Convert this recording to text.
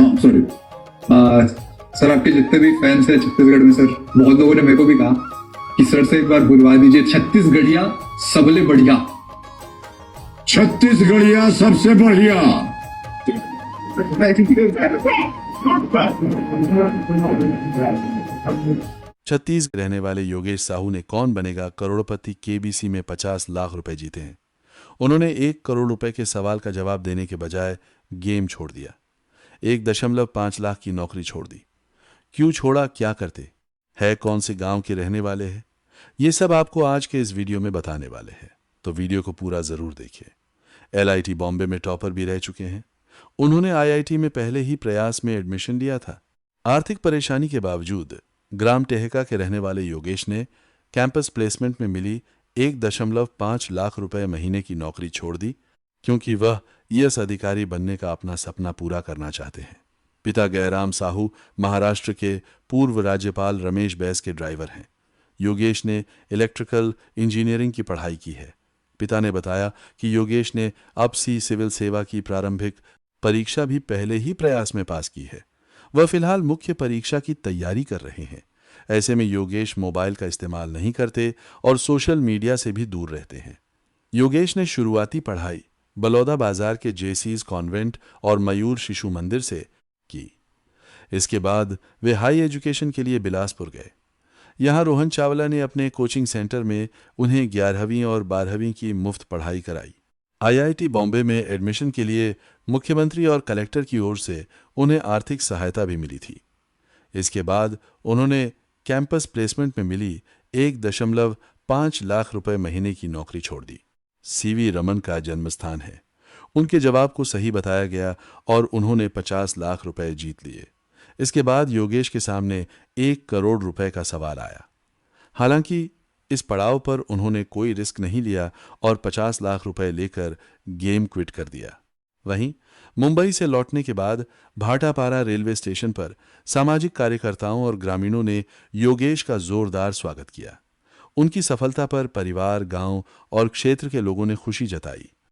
हाँ sorry sir, आपके जितने भी फैंस हैं छत्तीसगढ़ में सर, बहुत लोगों ने मेरे को भी कहा कि सर से एक बार बुलवा दीजिए छत्तीसगढ़िया सबले बढ़िया। छत्तीसगढ़िया सबसे बढ़िया। छत्तीसगढ़ रहने वाले योगेश साहू ने कौन बनेगा करोड़पति केबीसी में 50 लाख रुपए जीते हैं। उन्होंने 1 करोड़ रुपए के सवाल का जवाब देने के बजाय गेम छोड़ दिया। 1.5 लाख की नौकरी छोड़ दी। क्यों छोड़ा, क्या करते है, कौन से गांव के रहने वाले हैं, ये सब आपको आज के इस वीडियो में बताने वाले हैं, तो वीडियो को पूरा जरूर देखिए। LIT बॉम्बे में टॉपर भी रह चुके हैं। उन्होंने IIT में पहले ही प्रयास में एडमिशन लिया था। आर्थिक परेशानी के बावजूद ग्राम टेहका के रहने वाले योगेश ने कैंपस प्लेसमेंट में मिली 1.5 लाख रुपए महीने की नौकरी छोड़ दी, क्योंकि वह IAS अधिकारी बनने का अपना सपना पूरा करना चाहते हैं। पिता गैराम साहू महाराष्ट्र के पूर्व राज्यपाल रमेश बैस के ड्राइवर हैं। योगेश ने इलेक्ट्रिकल इंजीनियरिंग की पढ़ाई की है। पिता ने बताया कि योगेश ने अपसी सिविल सेवा की प्रारंभिक परीक्षा भी पहले ही प्रयास में पास की है। वह फिलहाल मुख्य परीक्षा की तैयारी कर रहे हैं। ऐसे में योगेश मोबाइल का इस्तेमाल नहीं करते और सोशल मीडिया से भी दूर रहते हैं। योगेश ने शुरुआती पढ़ाई बलौदा बाजार के जेसीज कॉन्वेंट और मयूर शिशु मंदिर से की। इसके बाद वे हाई एजुकेशन के लिए बिलासपुर गए। यहां रोहन चावला ने अपने कोचिंग सेंटर में उन्हें 11वीं और 12वीं की मुफ्त पढ़ाई कराई। IIT बॉम्बे में एडमिशन के लिए मुख्यमंत्री और कलेक्टर की ओर से उन्हें आर्थिक सहायता भी मिली थी। इसके बाद उन्होंने कैंपस प्लेसमेंट में मिली 1.5 लाख रुपए महीने की नौकरी छोड़ दी। CV रमन का जन्मस्थान है। उनके जवाब को सही बताया गया और उन्होंने 50 लाख रुपए जीत लिए। इसके बाद योगेश के सामने 1 करोड़ रुपए का सवाल आया। हालांकि इस पड़ाव पर उन्होंने कोई रिस्क नहीं लिया और 50 लाख रुपए लेकर गेम क्विट कर दिया। वहीं मुंबई से लौटने के बाद भाटापारा रेलवे स्टेशन पर सामाजिक कार्यकर्ताओं और ग्रामीणों ने योगेश का जोरदार स्वागत किया। उनकी सफलता पर परिवार, गांव और क्षेत्र के लोगों ने खुशी जताई।